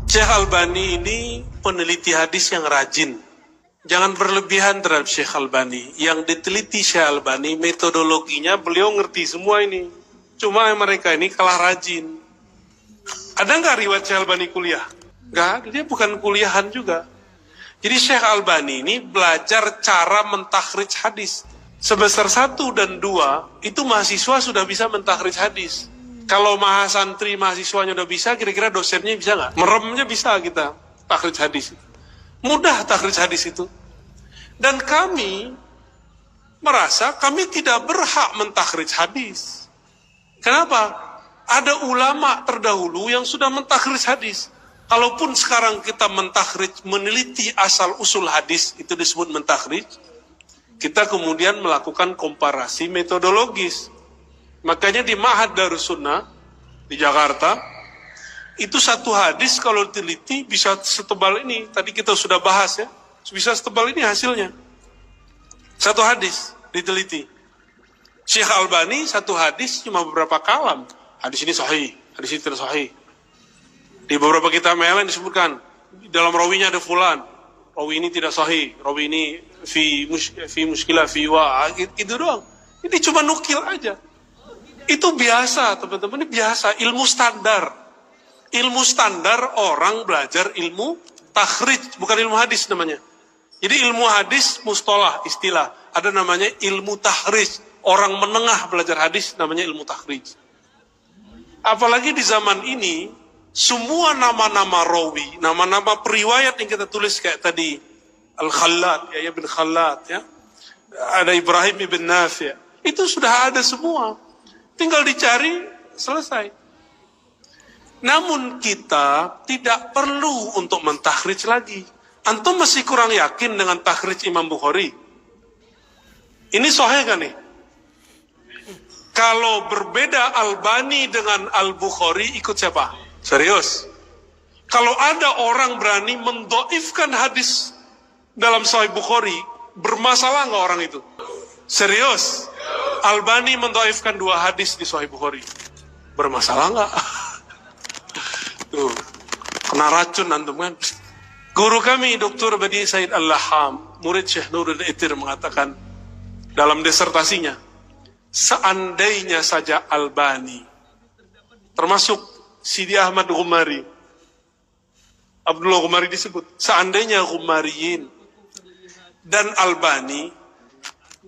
Syekh Albani ini peneliti hadis yang rajin. Jangan berlebihan terhadap Syekh Albani. Yang diteliti Syekh Albani, metodologinya beliau ngerti semua ini. Cuma mereka ini kalah rajin. Ada nggak riwayat Syekh Albani kuliah? Nggak, dia bukan kuliahan juga. Jadi Syekh Albani ini belajar cara mentakhrij hadis. Semester 1 dan 2, itu mahasiswa sudah bisa mentakhrij hadis. Kalau mahasantri mahasiswanya udah bisa, kira-kira dosennya bisa nggak? Meremnya bisa kita takhrij hadis. Mudah takhrij hadis itu. Dan kami merasa kami tidak berhak mentakhrij hadis. Kenapa? Ada ulama terdahulu yang sudah mentakhrij hadis. Kalaupun sekarang kita mentakhrij, meneliti asal usul hadis, itu disebut mentakhrij. Kita kemudian melakukan komparasi metodologis. Makanya di Ma'had Darus Sunnah di Jakarta, itu satu hadis kalau diteliti bisa setebal ini. Tadi kita sudah bahas ya, bisa setebal ini hasilnya. Satu hadis diteliti. Syekh Albani satu hadis cuma beberapa kalam. Hadis ini sahih, hadis ini tidak sahih. Di beberapa kitab yang lain disebutkan, dalam rawinya ada fulan, rawi ini tidak sahih, rawi ini fi muskilah, fi wa, itu doang. Ini cuma nukil aja. Itu biasa, teman-teman, ini biasa, ilmu standar. Ilmu standar orang belajar ilmu takhrij, bukan ilmu hadis namanya. Jadi ilmu hadis mustalah, istilah. Ada namanya ilmu takhrij. Orang menengah belajar hadis namanya ilmu takhrij. Apalagi di zaman ini, semua nama-nama rawi, nama-nama periwayat yang kita tulis kayak tadi, Al-Khallat, ya bin Khallat, ya. Ada Ibrahim ibn Nafi'. Itu sudah ada semua. Tinggal dicari, selesai. Namun kita tidak perlu untuk mentakhrij lagi. Antum masih kurang yakin dengan takhrij Imam Bukhari? Ini sahih kan nih? Kalau berbeda Albani dengan Al-Bukhari, ikut siapa? Serius? Kalau ada orang berani mendoifkan hadis dalam Sahih Bukhari, bermasalah nggak orang itu? Serius? Albani mendoifkan 2 hadis di Sahih Bukhari, bermasalah nggak? Tuh, kena racun antum kan? Guru kami Dr. Badi Said Al-Laham, murid Syekh Nurul Itir, mengatakan dalam disertasinya, seandainya saja Albani, termasuk Sidi Ahmad Ghumari, Abdullah Ghumari disebut, seandainya Ghumariyin dan Albani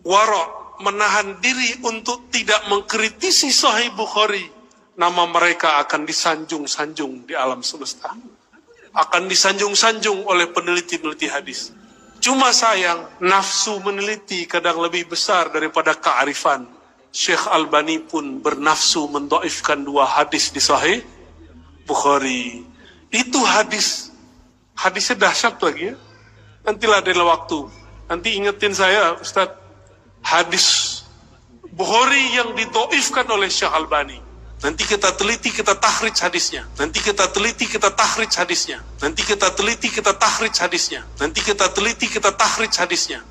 wara' menahan diri untuk tidak mengkritisi Sahih Bukhari, nama mereka akan disanjung-sanjung di alam semesta. Akan disanjung-sanjung oleh peneliti-peneliti hadis. Cuma sayang, nafsu meneliti kadang lebih besar daripada kearifan. Syekh Albani pun bernafsu mendoifkan 2 hadis di Sahih Bukhari. Itu hadisnya dahsyat lagi ya. Nantilah ada waktu. Nanti ingetin saya, Ustadz, hadis Bukhari yang didoifkan oleh Syekh Albani. Nanti kita teliti, kita takhrij hadisnya. Nanti kita teliti, kita takhrij hadisnya. Nanti kita teliti, kita takhrij hadisnya. Nanti kita teliti, kita takhrij hadisnya.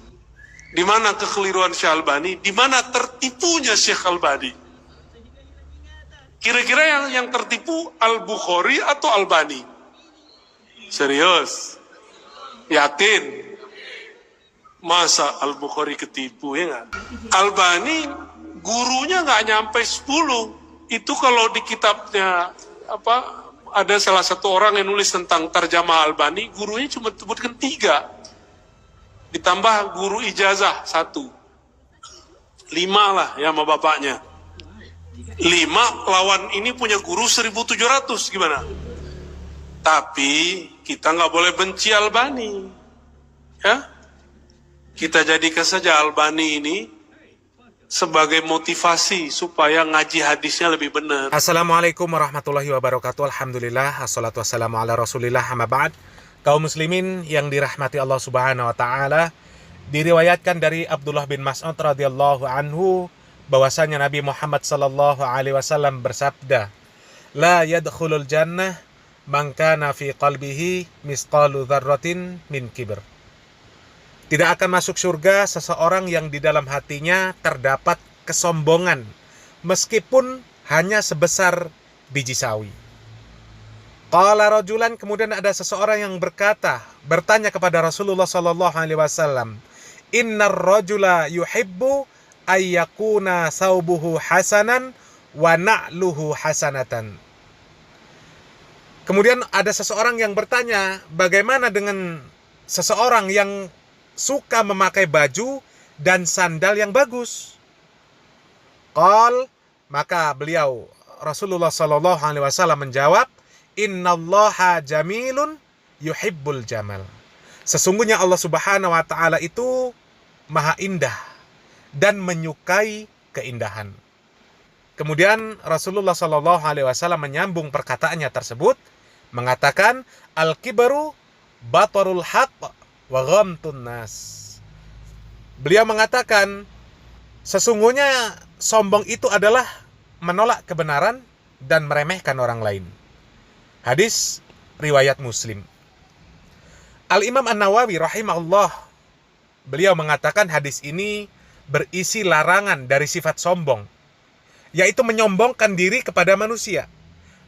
Di mana kekeliruan Syekh Albani? Di mana tertipunya Syekh Albani? Kira-kira yang tertipu Al-Bukhari atau Albani? Serius? Yakin? Masa Al-Bukhari ketipu, ya nggak? Albani gurunya nggak nyampe 10. Itu kalau di kitabnya ada salah satu orang yang nulis tentang tarjamah Albani, gurunya cuma sebutkan 3. Ditambah guru ijazah 1. 5 lah ya sama bapaknya. 5 lawan ini punya guru 1.700, gimana? Tapi kita nggak boleh benci Albani, ya. Kita jadikan saja Albani ini sebagai motivasi supaya ngaji hadisnya lebih benar. Assalamualaikum warahmatullahi wabarakatuh. Alhamdulillah, assalatu wassalamu ala rasulillah, amma ba'd. Kaum muslimin yang dirahmati Allah subhanahu wa ta'ala, diriwayatkan dari Abdullah bin Mas'ud radhiyallahu anhu bahwasanya Nabi Muhammad sallallahu alaihi wasallam bersabda, la yadkhulul jannah man kana fi qalbihi misqalu dzarratin min kibr. Tidak akan masuk surga seseorang yang di dalam hatinya terdapat kesombongan, meskipun hanya sebesar biji sawi. Qala rajulan, kemudian ada seseorang yang bertanya kepada Rasulullah sallallahu alaihi wasallam, "Innar rajula yuhibbu ayyakuna saubuhu hasanan wa na'luhu hasanatan." Kemudian ada seseorang yang bertanya, bagaimana dengan seseorang yang suka memakai baju dan sandal yang bagus? Maka beliau Rasulullah sallallahu alaihi wasallam menjawab, "Innallaha jamilun yuhibbul jamal." Sesungguhnya Allah Subhanahu wa taala itu maha indah dan menyukai keindahan. Kemudian Rasulullah sallallahu alaihi wasallam menyambung perkataannya tersebut mengatakan, "Al-kibaru batarul haqq wa ghamtun nas." Beliau mengatakan, sesungguhnya sombong itu adalah menolak kebenaran dan meremehkan orang lain. Hadis riwayat Muslim. Al-Imam An-Nawawi rahimahullah, beliau mengatakan hadis ini berisi larangan dari sifat sombong, yaitu menyombongkan diri kepada manusia,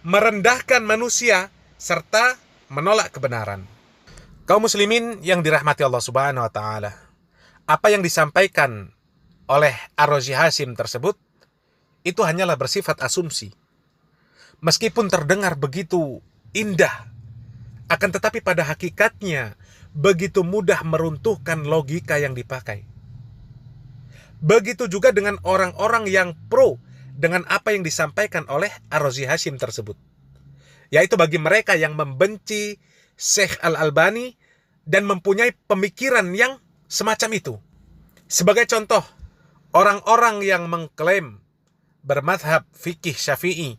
merendahkan manusia, serta menolak kebenaran. Kaum muslimin yang dirahmati Allah Subhanahu wa taala, apa yang disampaikan oleh Ar-Razi Hashim tersebut itu hanyalah bersifat asumsi. Meskipun terdengar begitu indah, akan tetapi pada hakikatnya begitu mudah meruntuhkan logika yang dipakai. Begitu juga dengan orang-orang yang pro dengan apa yang disampaikan oleh Ar-Razi Hashim tersebut, yaitu bagi mereka yang membenci Syekh Al-Albani dan mempunyai pemikiran yang semacam itu. Sebagai contoh, orang-orang yang mengklaim bermadhab fikih Syafi'i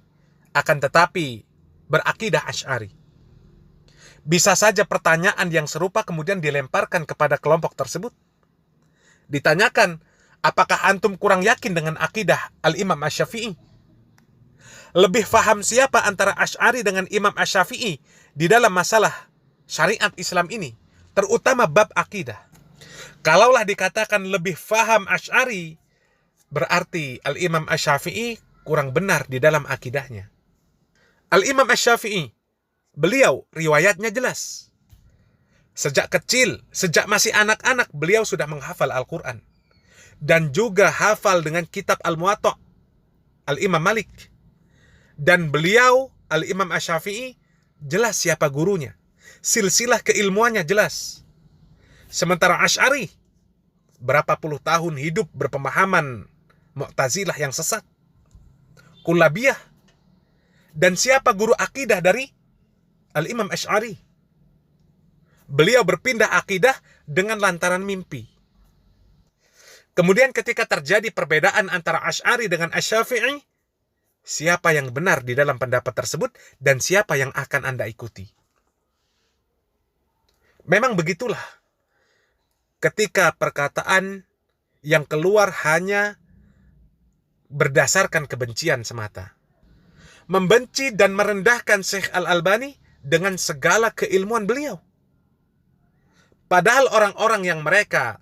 akan tetapi berakidah Asy'ari. Bisa saja pertanyaan yang serupa kemudian dilemparkan kepada kelompok tersebut. Ditanyakan, apakah antum kurang yakin dengan akidah Al-Imam Asy-Syafi'i? Lebih faham siapa antara Asy'ari dengan Imam Asy-Syafi'i di dalam masalah syariat Islam ini, terutama bab akidah? Kalaulah dikatakan lebih faham Asy'ari, berarti Al-Imam Asy-Syafi'i kurang benar di dalam akidahnya. Al-Imam Asy-Syafi'i, beliau riwayatnya jelas. Sejak kecil, sejak masih anak-anak, beliau sudah menghafal Al-Quran. Dan juga hafal dengan kitab Al-Muwatta' Al-Imam Malik. Dan beliau, Al-Imam Asy-Syafi'i, jelas siapa gurunya. Silsilah keilmuannya jelas. Sementara Asy'ari, berapa puluh tahun hidup berpemahaman Mu'tazilah yang sesat, Kullabiyah. Dan siapa guru akidah dari Al-Imam Asy'ari? Beliau berpindah akidah dengan lantaran mimpi. Kemudian ketika terjadi perbedaan antara Asy'ari dengan Asy-Syafi'i, siapa yang benar di dalam pendapat tersebut dan siapa yang akan Anda ikuti? Memang begitulah. Ketika perkataan yang keluar hanya berdasarkan kebencian semata, membenci dan merendahkan Syekh Al-Albani dengan segala keilmuan beliau. Padahal orang-orang yang mereka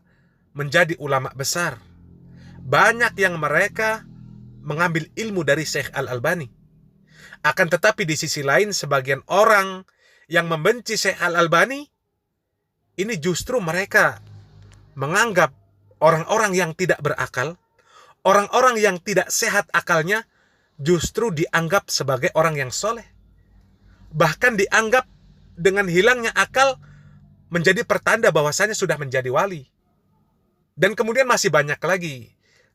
menjadi ulama besar, banyak yang mereka mengambil ilmu dari Syekh Al-Albani. Akan tetapi di sisi lain, sebagian orang yang membenci Syekh Al-Albani, ini justru mereka menganggap orang-orang yang tidak berakal, orang-orang yang tidak sehat akalnya, justru dianggap sebagai orang yang soleh. Bahkan dianggap dengan hilangnya akal menjadi pertanda bahwasanya sudah menjadi wali. Dan kemudian masih banyak lagi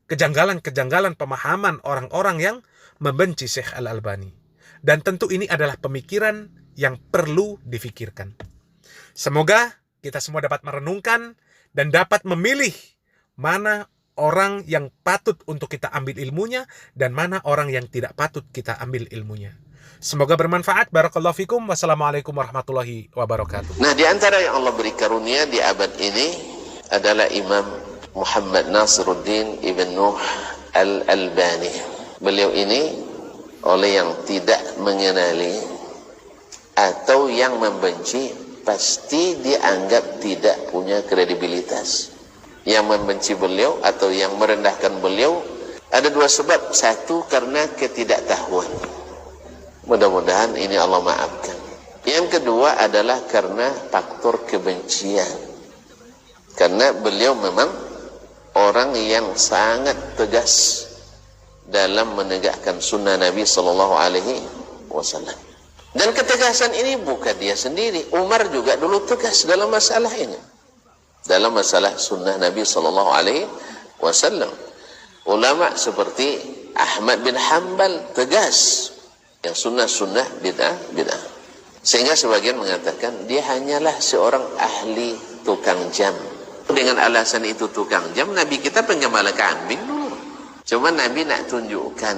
kejanggalan-kejanggalan pemahaman orang-orang yang membenci Syekh Al-Albani. Dan tentu ini adalah pemikiran yang perlu difikirkan. Semoga kita semua dapat merenungkan dan dapat memilih mana orang yang patut untuk kita ambil ilmunya dan mana orang yang tidak patut kita ambil ilmunya. Semoga bermanfaat. Barakallahu fikum. Wassalamualaikum warahmatullahi wabarakatuh. Nah, di antara yang Allah beri karunia di abad ini adalah Imam Muhammad Nasiruddin Ibn Nuh Al-Albani. Beliau ini oleh yang tidak mengenali atau yang membenci pasti dianggap tidak punya kredibilitas. Yang membenci beliau atau yang merendahkan beliau ada dua sebab. Satu, karena ketidaktahuan. Mudah-mudahan ini Allah maafkan. Yang kedua adalah karena faktor kebencian. Karena beliau memang orang yang sangat tegas dalam menegakkan sunnah Nabi Sallallahu Alaihi Wasallam. Dan ketegasan ini bukan dia sendiri. Umar juga dulu tegas dalam masalah ini. Dalam masalah sunnah Nabi Sallallahu Alaihi Wasallam. Ulama seperti Ahmad bin Hanbal tegas. Yang sunnah bid'ah. Sehingga sebagian mengatakan dia hanyalah seorang ahli tukang jam. Dengan alasan itu tukang jam, Nabi kita penggembala kambing dulu. Cuma Nabi nak tunjukkan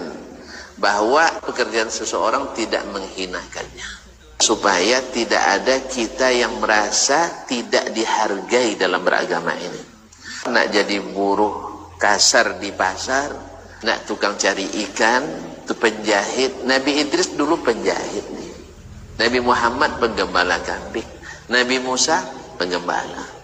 bahwa pekerjaan seseorang tidak menghinakannya. Supaya tidak ada kita yang merasa tidak dihargai dalam beragama ini. Nak jadi buruh kasar di pasar, nak tukang cari ikan, itu penjahit. Nabi Idris dulu penjahit nih. Nabi Muhammad penggembala kambing, Nabi Musa penggembala.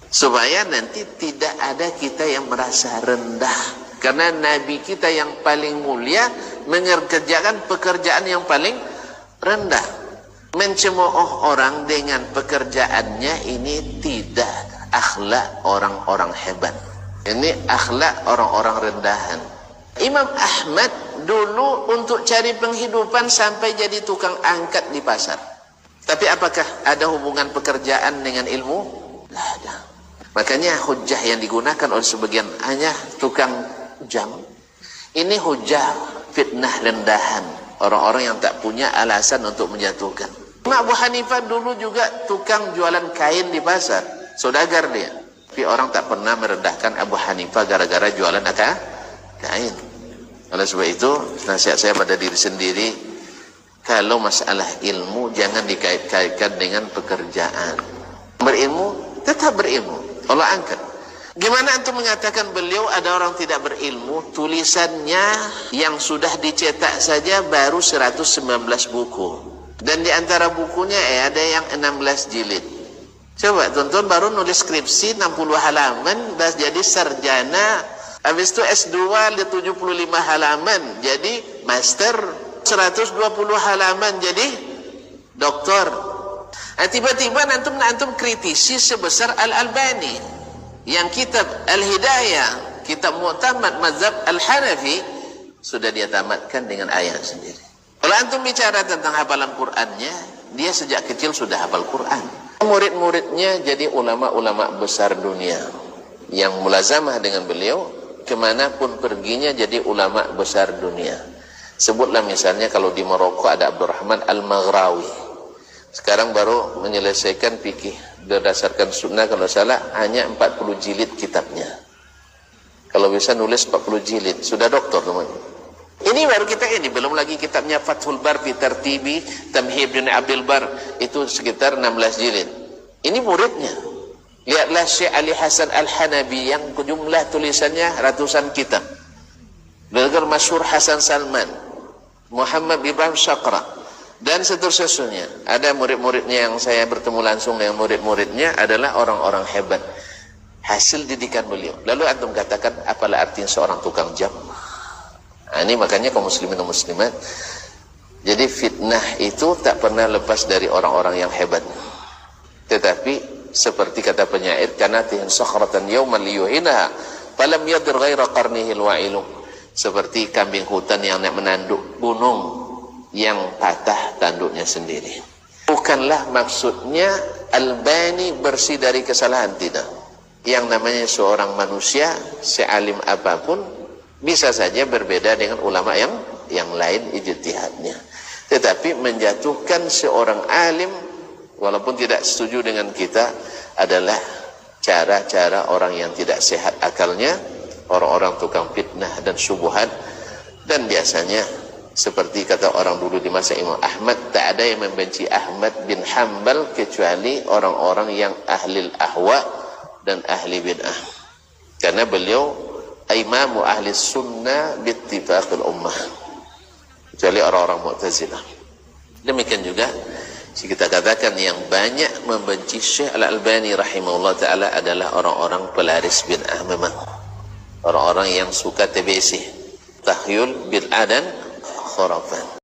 Supaya nanti tidak ada kita yang merasa rendah. Karena Nabi kita yang paling mulia mengerjakan pekerjaan yang paling rendah. Mencemooh orang dengan pekerjaannya ini tidak akhlak orang-orang hebat. Ini akhlak orang-orang rendahan. Imam Ahmad dulu untuk cari penghidupan sampai jadi tukang angkat di pasar. Tapi apakah ada hubungan pekerjaan dengan ilmu? Tidak ada. Makanya hujah yang digunakan oleh sebagian hanya tukang jam. Ini hujah fitnah rendahan. Orang-orang yang tak punya alasan untuk menjatuhkan. Imam Abu Hanifah dulu juga tukang jualan kain di pasar. Saudagar dia. Tapi orang tak pernah merendahkan Abu Hanifah gara-gara jualan kain. Oleh sebab itu, nasihat saya pada diri sendiri, kalau masalah ilmu jangan dikait-kaitkan dengan pekerjaan. Berilmu, tetap berilmu. Allah angkat. Gimana antum mengatakan beliau ada orang tidak berilmu? Tulisannya yang sudah dicetak saja baru 119 buku. Dan di antara bukunya ada yang 16 jilid. Coba tonton, baru nulis skripsi 60 halaman, dah jadi sarjana. Habis itu S2 75 halaman jadi master, 120 halaman jadi doktor. Tiba-tiba antum kritisi sebesar Al-Albani yang kitab Al-Hidayah, kitab Mu'tamad mazhab Al-Hanafi sudah dia tamatkan dengan ayat sendiri. Kalau antum bicara tentang hafalan Qur'annya, dia sejak kecil sudah hafal Qur'an. Murid-muridnya jadi ulama-ulama besar dunia yang mulazamah dengan beliau. Kemanapun perginya jadi ulama besar dunia. Sebutlah misalnya kalau di Maroko ada Abdurrahman Al-Maghrawi. Sekarang baru menyelesaikan fikih berdasarkan sunnah, kalau salah hanya 40 jilid kitabnya. Kalau bisa nulis 40 jilid, sudah doktor teman. Ini baru kita ini, belum lagi kitabnya Fathul Bar fi Tartibi Tamhid bin Abdul Bar, itu sekitar 16 jilid. Ini muridnya. Lihatlah Syekh Ali Hasan Al-Hanabi yang jumlah tulisannya ratusan kitab. Belajar masyhur Hasan Salman, Muhammad Ibrahim Syaqra, dan seterusnya. Ada murid-muridnya yang saya bertemu langsung dengan murid-muridnya adalah orang-orang hebat. Hasil didikan beliau. Lalu antum katakan apalah artinya seorang tukang jam? Nah, ini makanya kaum muslimin dan muslimat. Jadi fitnah itu tak pernah lepas dari orang-orang yang hebat. Tetapi seperti kata penyair, kanatihin sakhratan yawman liyuhinaha falam yadir ghaira qarnihil wa'ilu. Seperti kambing hutan yang nak menanduk gunung yang patah tanduknya sendiri. Bukanlah maksudnya Albani bersih dari kesalahan, tidak. Yang namanya seorang manusia, sealim apapun, bisa saja berbeda dengan ulama yang lain ijtihadnya. Tetapi menjatuhkan seorang alim walaupun tidak setuju dengan kita adalah cara-cara orang yang tidak sehat akalnya, orang-orang tukang fitnah dan syubhat. Dan biasanya seperti kata orang dulu di masa Imam Ahmad, tak ada yang membenci Ahmad bin Hanbal kecuali orang-orang yang ahli ahwa dan ahli bid'ah. Karena beliau imamu ahli sunnah bittifaqil ummah, kecuali orang-orang Mu'tazilah. Demikian juga kita katakan yang banyak membenci Syekh Al-Albani rahimahullah ta'ala adalah orang-orang pelaris bid'ah memang. Orang-orang yang suka TBC, tahyul bid'ah dan khurafat.